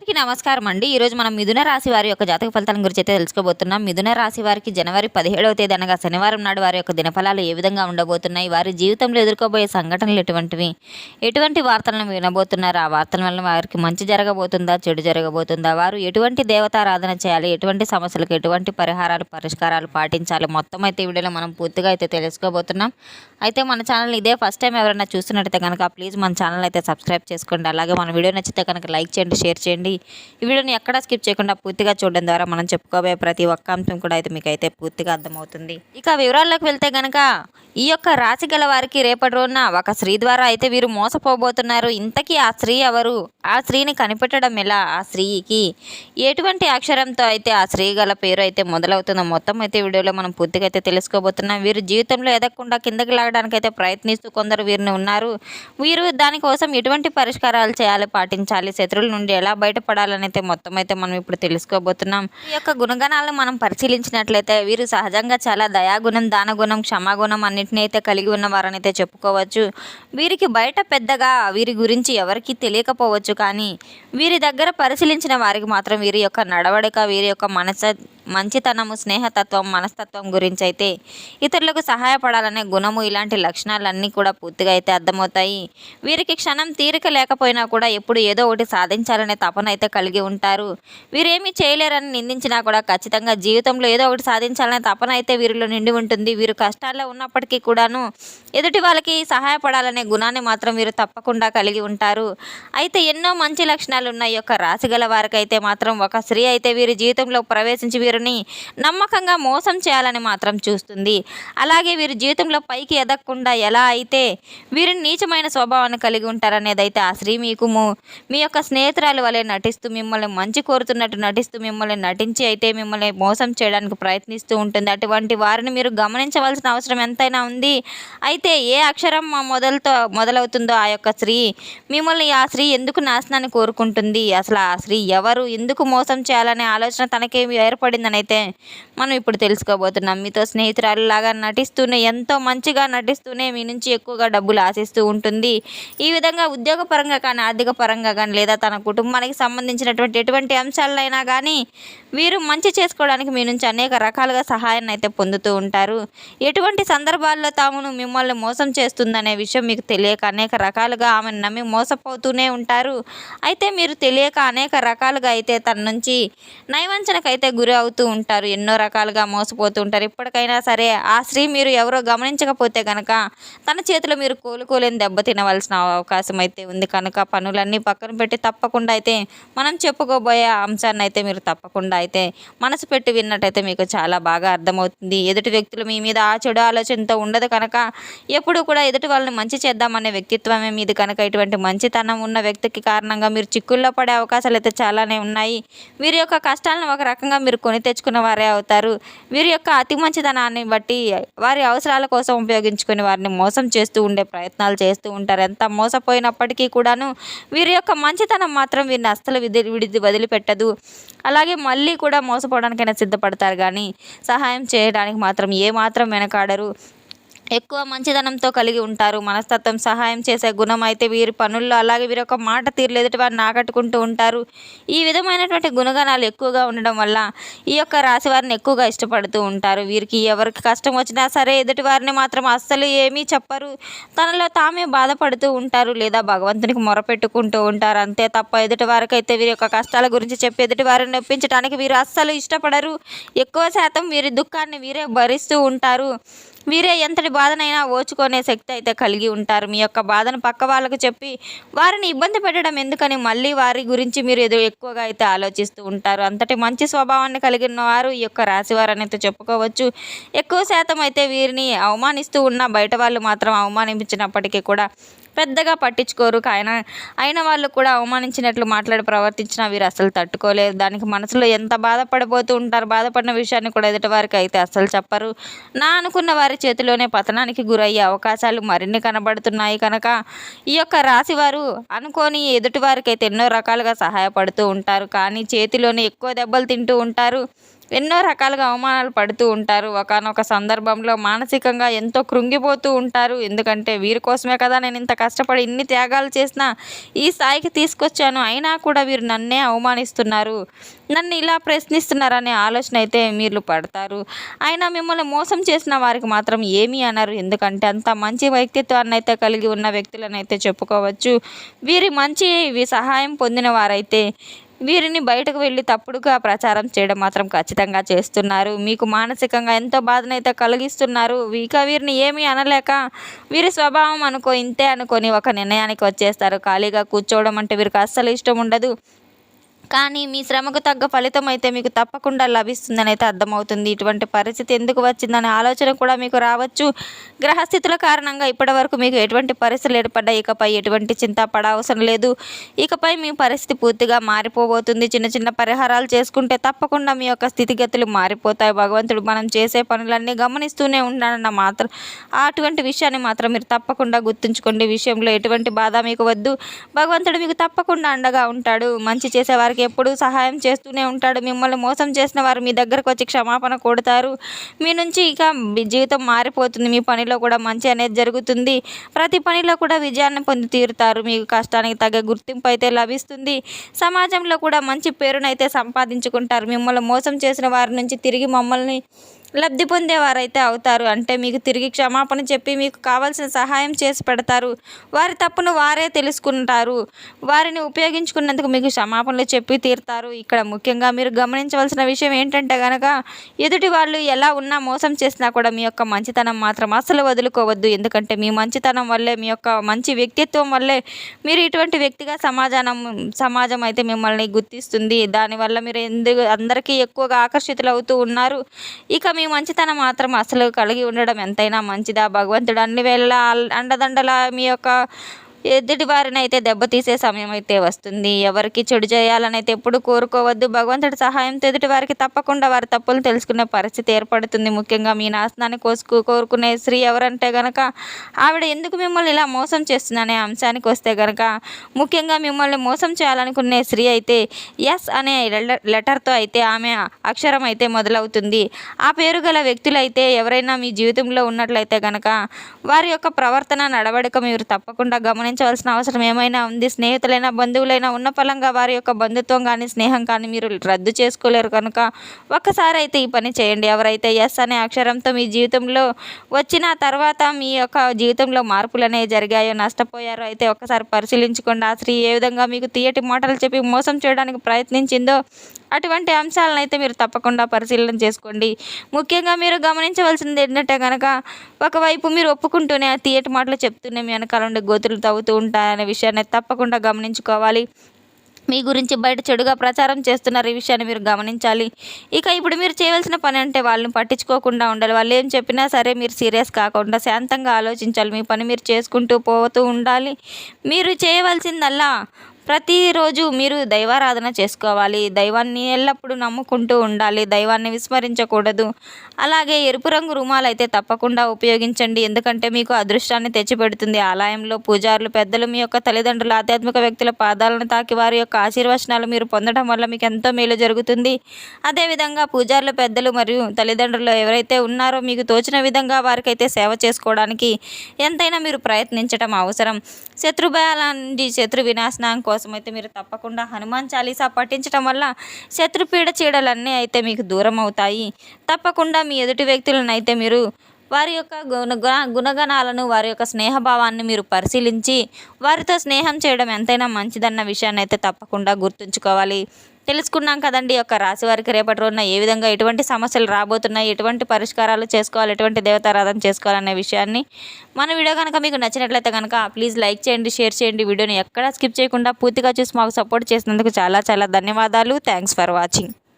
అందరికీ నమస్కారం అండి. ఈరోజు మనం మిథున రాశి వారి యొక్క జాతక ఫలితాల గురించి అయితే తెలుసుకోబోతున్నాం. మిథున రాశి వారికి జనవరి 17వ తేదీ అనగా శనివారం నాడు వారి యొక్క దినఫలాలు ఏ విధంగా ఉండబోతున్నాయి, వారి జీవితంలో ఎదుర్కోబోయే సంఘటనలు ఎటువంటివి, ఎటువంటి వార్తలను వినబోతున్నారు, ఆ వార్తల వల్ల వారికి మంచి జరగబోతుందా, చెడు జరగబోతుందా, వారు ఎటువంటి దేవతారాధన చేయాలి, ఎటువంటి సమస్యలకు ఎటువంటి పరిష్కారాలు పాటించాలి, మొత్తం అయితే ఈ వీడియోలో మనం పూర్తిగా అయితే తెలుసుకోబోతున్నాం. అయితే మన ఛానల్ ఇదే ఫస్ట్ టైం ఎవరైనా చూస్తున్నట్టయితే కనుక ప్లీజ్ మన ఛానల్ అయితే సబ్స్క్రైబ్ చేసుకోండి. అలాగే మన వీడియో నచ్చితే కనుక లైక్ చేయండి, షేర్ చేయండి. ఈ వీడియోని ఎక్కడా స్కిప్ చేయకుండా పూర్తిగా చూడడం ద్వారా మనం చెప్పుకోబోయే ప్రతి ఒక్క అంశం కూడా అయితే మీకు అయితే పూర్తిగా అర్థమవుతుంది. ఇక వివరాల్లోకి వెళ్తే గనక ఈ యొక్క రాశి గల వారికి రేపటి రోజున ఒక స్త్రీ ద్వారా అయితే వీరు మోసపోబోతున్నారు. ఇంతకీ ఆ స్త్రీ ఎవరు, ఆ స్త్రీని కనిపెట్టడం ఎలా, ఆ స్త్రీకి ఎటువంటి అక్షరంతో అయితే ఆ స్త్రీ గల పేరు అయితే మొదలవుతుందో మొత్తం అయితే వీడియోలో మనం పూర్తిగా అయితే తెలుసుకోబోతున్నాం. వీరు జీవితంలో ఎదగకుండా కిందకి లాగడానికి అయితే ప్రయత్నిస్తూ కొందరు వీరిని ఉన్నారు. వీరు దానికోసం ఎటువంటి పరిష్కారాలు చేయాలి, పాటించాలి, శత్రువుల నుండి ఎలా బయటపడాలని అయితే మొత్తం అయితే మనం ఇప్పుడు తెలుసుకోబోతున్నాం. ఈ యొక్క గుణగణాలను మనం పరిశీలించినట్లయితే వీరు సహజంగా చాలా దయాగుణం, దానగుణం, క్షమాగుణం అన్నింటినీ అయితే కలిగి ఉన్నవారని అయితే చెప్పుకోవచ్చు. వీరికి బయట పెద్దగా వీరి గురించి ఎవరికి తెలియకపోవచ్చు, కానీ వీరి దగ్గర పరిశీలించిన వారికి మాత్రం వీరి యొక్క నడవడిక, వీరి యొక్క మంచితనము, స్నేహతత్వం, మనస్తత్వం గురించి అయితే ఇతరులకు సహాయపడాలనే గుణము, ఇలాంటి లక్షణాలన్నీ కూడా పూర్తిగా అయితే అర్థమవుతాయి. వీరికి క్షణం తీరిక లేకపోయినా కూడా ఎప్పుడు ఏదో ఒకటి సాధించాలనే తపన అయితే కలిగి ఉంటారు. వీరేమీ చేయలేరని నిందించినా కూడా ఖచ్చితంగా జీవితంలో ఏదో ఒకటి సాధించాలనే తపన అయితే వీరిలో నిండి ఉంటుంది. వీరు కష్టాల్లో ఉన్నప్పటికీ కూడాను ఎదుటి వాళ్ళకి సహాయపడాలనే గుణాన్ని మాత్రం వీరు తప్పకుండా కలిగి ఉంటారు. అయితే ఎన్నో మంచి లక్షణాలు ఉన్న ఈ యొక్క రాశి గల వారికి అయితే మాత్రం ఒక స్త్రీ అయితే వీరి జీవితంలో ప్రవేశించి వీరిని నమ్మకంగా మోసం చేయాలని మాత్రం చూస్తుంది. అలాగే వీరి జీవితంలో పైకి ఎదగకుండా ఎలా అయితే వీరిని నీచమైన స్వభావాన్ని కలిగి ఉంటారనేది అయితే ఆ స్త్రీ మీకు మీ యొక్క స్నేహితురాలు వలె నటిస్తూ మిమ్మల్ని మంచి కోరుతున్నట్టు నటిస్తూ నటించి అయితే మిమ్మల్ని మోసం చేయడానికి ప్రయత్నిస్తూ ఉంటుంది. అటువంటి వారిని మీరు గమనించవలసిన అవసరం ఎంతైనా ఉంది. అయితే ఏ అక్షరం మొదలవుతుందో ఆ యొక్క స్త్రీ మిమ్మల్ని, ఆ స్త్రీ ఎందుకు నాశనాన్ని కోరుకుంటుంది, అసలు ఆ స్త్రీ ఎవరు, ఎందుకు మోసం చేయాలనే ఆలోచన తనకేమి ఏర్పడిందని అయితే మనం ఇప్పుడు తెలుసుకోబోతున్నాం. మీతో స్నేహితురాలు లాగా నటిస్తూనే, ఎంతో మంచిగా నటిస్తూనే మీ నుంచి ఎక్కువగా డబ్బులు ఆశిస్తూ ఉంటుంది. ఈ విధంగా ఉద్యోగపరంగా కానీ, ఆర్థిక పరంగా కానీ, లేదా తన కుటుంబానికి సంబంధించినటువంటి ఎటువంటి అంశాలైనా కానీ వీరు మంచి చేసుకోవడానికి మీ నుంచి అనేక రకాలుగా సహాయాన్ని అయితే పొందుతూ ఉంటారు. ఎటువంటి సందర్భాల్లో తామును మిమ్మల్ని మోసం చేస్తుందనే విషయం మీకు తెలియక అనేక రకాలుగా ఆమెను నమ్మి మోసపోతూనే ఉంటారు. అయితే మీరు తెలియక అనేక రకాలుగా అయితే తన నుంచి నయవంచనకైతే గురి అవుతూ ఉంటారు. ఎన్నో రకాలుగా మోసపోతూ ఉంటారు. ఇప్పటికైనా సరే ఆ స్త్రీ మీరు ఎవరో గమనించకపోతే కనుక తన చేతిలో మీరు కోలుకోలేని దెబ్బ తినవలసిన అవకాశం అయితే ఉంది. కనుక పనులన్నీ పక్కన పెట్టి తప్పకుండా అయితే మనం చెప్పుకోబోయే అంశాన్ని అయితే మీరు తప్పకుండా అయితే మనసు పెట్టి విన్నట్టయితే మీకు చాలా బాగా అర్థమవుతుంది. ఎదుటి వ్యక్తులు మీ మీద ఆ చెడు ఆలోచనతో ఉండదు కనుక ఎప్పుడు కూడా ఎదుటి వాళ్ళని మంచి చేద్దామనే వ్యక్తిత్వమే మీది కనుక ఇటువంటి మంచితనం ఉన్న వ్యక్తికి కారణంగా మీరు చిక్కుల్లో పడే అవకాశాలు అయితే చాలానే ఉన్నాయి. వీరి యొక్క కష్టాలను ఒక రకంగా మీరు కొని తెచ్చుకున్న వారే అవుతారు. వీరి యొక్క అతి మంచితనాన్ని బట్టి వారి అవసరాల కోసం ఉపయోగించుకుని వారిని మోసం చేస్తూ ఉండే ప్రయత్నాలు చేస్తూ ఉంటారు. ఎంత మోసపోయినప్పటికీ కూడాను వీరి యొక్క మంచితనం మాత్రం వీరిని అస్సలు వదిలిపెట్టదు. అలాగే మళ్ళీ కూడా మోసపోవడానికైనా సిద్ధపడతారు, కానీ సహాయం చేయడానికి మాత్రం ఏమాత్రం వెనకాడరు. ఎక్కువ మంచితనంతో కలిగి ఉంటారు. మనస్తత్వం, సహాయం చేసే గుణం అయితే వీరి పనుల్లో, అలాగే వీరి యొక్క మాట తీరులు ఎదుటి వారిని ఆకట్టుకుంటూ ఉంటారు. ఈ విధమైనటువంటి గుణగణాలు ఎక్కువగా ఉండడం వల్ల ఈ యొక్క రాశి వారిని ఎక్కువగా ఇష్టపడుతూ ఉంటారు. వీరికి ఎవరికి కష్టం వచ్చినా సరే ఎదుటి వారిని మాత్రం అస్సలు ఏమీ చెప్పరు. తనలో తామే బాధపడుతూ ఉంటారు, లేదా భగవంతునికి మొరపెట్టుకుంటూ ఉంటారు. అంతే తప్ప ఎదుటి వారికి అయితే వీరి యొక్క కష్టాల గురించి చెప్పి ఎదుటి వారిని నొప్పించడానికి వీరు అస్సలు ఇష్టపడరు. ఎక్కువ శాతం వీరి దుఃఖాన్ని వీరే భరిస్తూ ఉంటారు. వీరే ఎంతటి బాధనైనా ఓచుకునే శక్తి అయితే కలిగి ఉంటారు. మీ యొక్క బాధను పక్క వాళ్ళకు చెప్పి వారిని ఇబ్బంది పెట్టడం ఎందుకని మళ్ళీ వారి గురించి మీరు ఎక్కువగా అయితే ఆలోచిస్తూ ఉంటారు. అంతటి మంచి స్వభావాన్ని కలిగిన వారు ఈ యొక్క రాశివారు అని అయితే చెప్పుకోవచ్చు. ఎక్కువ శాతం అయితే వీరిని అవమానిస్తూ ఉన్న బయట వాళ్ళు మాత్రం అవమానించినప్పటికీ కూడా పెద్దగా పట్టించుకోరు. అయిన వాళ్ళు కూడా అవమానించినట్లు ప్రవర్తించినా వీరు అసలు తట్టుకోలేరు. దానికి మనసులో ఎంత బాధపడిపోతూ ఉంటారు. బాధపడిన విషయాన్ని కూడా ఎదుటి వారికి అయితే అస్సలు చెప్పరు. నా అనుకున్న వారి చేతిలోనే పతనానికి గురయ్యే అవకాశాలు మరిన్ని కనబడుతున్నాయి. కనుక ఈ యొక్క రాశివారు అనుకోని ఎదుటి వారికి అయితే ఎన్నో రకాలుగా సహాయపడుతూ ఉంటారు, కానీ చేతిలోనే ఎక్కువ దెబ్బలు తింటూ ఉంటారు. ఎన్నో రకాలుగా అవమానాలు పడుతూ ఉంటారు. ఒకానొక సందర్భంలో మానసికంగా ఎంతో కృంగిపోతూ ఉంటారు. ఎందుకంటే వీరి కోసమే కదా నేను ఇంత కష్టపడి ఇన్ని త్యాగాలు చేసినా ఈ స్థాయికి తీసుకొచ్చాను, అయినా కూడా వీరు నన్నే అవమానిస్తున్నారు, నన్ను ఇలా ప్రశ్నిస్తున్నారనే ఆలోచన అయితే మీరు పడతారు. అయినా మిమ్మల్ని మోసం చేసిన వారికి మాత్రం ఏమీ అనరు. ఎందుకంటే అంత మంచి వ్యక్తిత్వాన్ని అయితే కలిగి ఉన్న వ్యక్తులను అయితే చెప్పుకోవచ్చు. వీరి మంచి సహాయం పొందిన వారైతే వీరిని బయటకు వెళ్ళి తప్పుడుగా ప్రచారం చేయడం మాత్రం ఖచ్చితంగా చేస్తున్నారు. మీకు మానసికంగా ఎంతో బాధనైతే కలిగిస్తున్నారు. ఇక వీరిని ఏమీ అనలేక వీరి స్వభావం అనుకో ఇంతే అనుకొని ఒక నిర్ణయానికి వచ్చేస్తారు. ఖాళీగా కూర్చోవడం అంటే వీరికి అస్సలు ఇష్టం ఉండదు. కానీ మీ శ్రమకు తగ్గ ఫలితం అయితే మీకు తప్పకుండా లభిస్తుందని అయితే అర్థమవుతుంది. ఇటువంటి పరిస్థితి ఎందుకు వచ్చిందనే ఆలోచన కూడా మీకు రావచ్చు. గ్రహస్థితుల కారణంగా ఇప్పటివరకు మీకు ఎటువంటి పరిస్థితులు ఏర్పడ్డాయి, ఇకపై ఎటువంటి చింత పడవసరం లేదు. ఇకపై మీ పరిస్థితి పూర్తిగా మారిపోబోతుంది. చిన్న చిన్న పరిహారాలు చేసుకుంటే తప్పకుండా మీ యొక్క స్థితిగతులు మారిపోతాయి. భగవంతుడు మనం చేసే పనులన్నీ గమనిస్తూనే ఉన్నాడన్న మాత్రం అటువంటి విషయాన్ని మాత్రం మీరు తప్పకుండా గుర్తుంచుకోండి. విషయంలో ఎటువంటి బాధ మీకు వద్దు. భగవంతుడు మీకు తప్పకుండా అండగా ఉంటాడు. మంచి చేసేవారికి ఎప్పుడూ సహాయం చేస్తూనే ఉంటాడు. మిమ్మల్ని మోసం చేసిన వారు మీ దగ్గరకు వచ్చి క్షమాపణ కొడతారు. మీ నుంచి ఇక జీవితం మారిపోతుంది. మీ పనిలో కూడా మంచి అనేది జరుగుతుంది. ప్రతి పనిలో కూడా విజయాన్ని పొంది తీరుతారు. మీకు కష్టానికి తగ్గ గుర్తింపు అయితే లభిస్తుంది. సమాజంలో కూడా మంచి పేరునైతే సంపాదించుకుంటారు. మిమ్మల్ని మోసం చేసిన వారి నుంచి తిరిగి మమ్మల్ని లబ్ధి పొందేవారైతే అవుతారు. అంటే మీకు తిరిగి క్షమాపణ చెప్పి మీకు కావాల్సిన సహాయం చేసి పెడతారు. వారి తప్పును వారే తెలుసుకుంటారు. వారిని ఉపయోగించుకున్నందుకు మీకు క్షమాపణలు చెప్పి తీరుతారు. ఇక్కడ ముఖ్యంగా మీరు గమనించవలసిన విషయం ఏంటంటే కనుక ఎదుటి వాళ్ళు ఎలా ఉన్నా మోసం చేసినా కూడా మీ యొక్క మంచితనం మాత్రం అసలు వదులుకోవద్దు. ఎందుకంటే మీ మంచితనం వల్లే, మీ యొక్క మంచి వ్యక్తిత్వం వల్లే మీరు ఇటువంటి వ్యక్తిగా సమాజం అయితే మిమ్మల్ని గుర్తిస్తుంది. దానివల్ల మీరు అందరికీ ఎక్కువగా ఆకర్షితులు అవుతూ ఉన్నారు. ఇక మీ మంచితనం మాత్రం అసలు కలిగి ఉండడం ఎంతైనా మంచిదా. భగవంతుడు అన్ని వేళలా అండదండలా మీ యొక్క ఎదుటి వారిని అయితే దెబ్బతీసే సమయం అయితే వస్తుంది. ఎవరికి చెడు చేయాలని అయితే ఎప్పుడు కోరుకోవద్దు. భగవంతుడి సహాయంతో ఎదుటి వారికి తప్పకుండా వారి తప్పులు తెలుసుకునే పరిస్థితి ఏర్పడుతుంది. ముఖ్యంగా మీ నాశనాన్ని కోరుకునే స్త్రీ ఎవరంటే గనక ఆవిడ ఎందుకు మిమ్మల్ని ఇలా మోసం చేస్తుందనే అంశానికి వస్తే గనక ముఖ్యంగా మిమ్మల్ని మోసం చేయాలనుకునే స్త్రీ అయితే ఎస్ అనే లెటర్తో అయితే ఆమె అక్షరం అయితే మొదలవుతుంది. ఆ పేరు గల వ్యక్తులైతే ఎవరైనా మీ జీవితంలో ఉన్నట్లయితే గనక వారి యొక్క ప్రవర్తన నడవడిక మీరు తప్పకుండా గమనించవలసిన అవసరం ఏమైనా ఉంది. స్నేహితులైనా బంధువులైనా ఉన్న పలంగా వారి యొక్క బంధుత్వం కానీ స్నేహం కానీ మీరు రద్దు చేసుకోలేరు కనుక ఒక్కసారి అయితే ఈ పని చేయండి. ఎవరైతే ఎస్ అనే అక్షరంతో మీ జీవితంలో వచ్చిన తర్వాత మీ యొక్క జీవితంలో మార్పులు అనేవి జరిగాయో, నష్టపోయారో అయితే ఒక్కసారి పరిశీలించుకోండి. ఆ స్త్రీ ఏ విధంగా మీకు తీయటి మాటలు చెప్పి మోసం చేయడానికి ప్రయత్నించిందో అటువంటి అంశాలను అయితే మీరు తప్పకుండా పరిశీలన చేసుకోండి. ముఖ్యంగా మీరు గమనించవలసింది ఏంటంటే కనుక ఒకవైపు మీరు ఒప్పుకుంటూనే ఆ తీయటి మాటలు చెప్తూనే మీ వెనకాల ఉండే గోతులు తవ్వుతూ ఉంటాయనే విషయాన్ని తప్పకుండా గమనించుకోవాలి. మీ గురించి బయట చెడుగా ప్రచారం చేస్తున్నారు, ఈ విషయాన్ని మీరు గమనించాలి. ఇక ఇప్పుడు మీరు చేయవలసిన పని అంటే వాళ్ళని పట్టించుకోకుండా ఉండాలి. వాళ్ళు ఏం చెప్పినా సరే మీరు సీరియస్ కాకుండా శాంతంగా ఆలోచించాలి. మీ పని మీరు చేసుకుంటూ పోతూ ఉండాలి. మీరు చేయవలసిందల్లా ప్రతిరోజు మీరు దైవారాధన చేసుకోవాలి. దైవాన్ని ఎల్లప్పుడూ నమ్ముకుంటూ ఉండాలి. దైవాన్ని విస్మరించకూడదు. అలాగే ఎరుపు రంగు రుమాలు అయితే తప్పకుండా ఉపయోగించండి. ఎందుకంటే మీకు అదృష్టాన్ని తెచ్చిపెడుతుంది. ఆలయంలో పూజారులు పెద్దలు మీ యొక్క తల్లిదండ్రులు ఆధ్యాత్మిక వ్యక్తుల పాదాలను తాకి వారి యొక్క ఆశీర్వచనాలు మీరు పొందడం వల్ల మీకు ఎంతో మేలు జరుగుతుంది. అదేవిధంగా పూజారుల పెద్దలు మరియు తల్లిదండ్రులు ఎవరైతే ఉన్నారో మీకు తోచిన విధంగా వారికైతే సేవ చేసుకోవడానికి ఎంతైనా మీరు ప్రయత్నించడం అవసరం. శత్రుభయాల నుండి శత్రు వినాశనం కోసం అయితే మీరు తప్పకుండా హనుమాన్ చాలీసా పఠించడం వల్ల శత్రుపీడ చీడలన్నీ అయితే మీకు దూరం అవుతాయి. తప్పకుండా మీ ఎదుటి వ్యక్తులను అయితే మీరు వారి యొక్క గుణగణాలను, వారి యొక్క స్నేహభావాన్ని మీరు పరిశీలించి వారితో స్నేహం చేయడం ఎంతైనా మంచిదన్న విషయాన్ని అయితే తప్పకుండా గుర్తుంచుకోవాలి. తెలుసుకున్నాం కదండి యొక్క రాశి వారికి రేపటి రోజున ఏ విధంగా ఎటువంటి సమస్యలు రాబోతున్నాయి, ఎటువంటి పరిష్కారాలు చేసుకోవాలి, ఎటువంటి దేవతారాధన చేసుకోవాలనే విషయాన్ని. మన వీడియో కనుక మీకు నచ్చినట్లయితే కనుక ప్లీజ్ లైక్ చేయండి, షేర్ చేయండి. వీడియోని ఎక్కడా స్కిప్ చేయకుండా పూర్తిగా చూసి మాకు సపోర్ట్ చేసినందుకు చాలా చాలా ధన్యవాదాలు. Thanks for watching.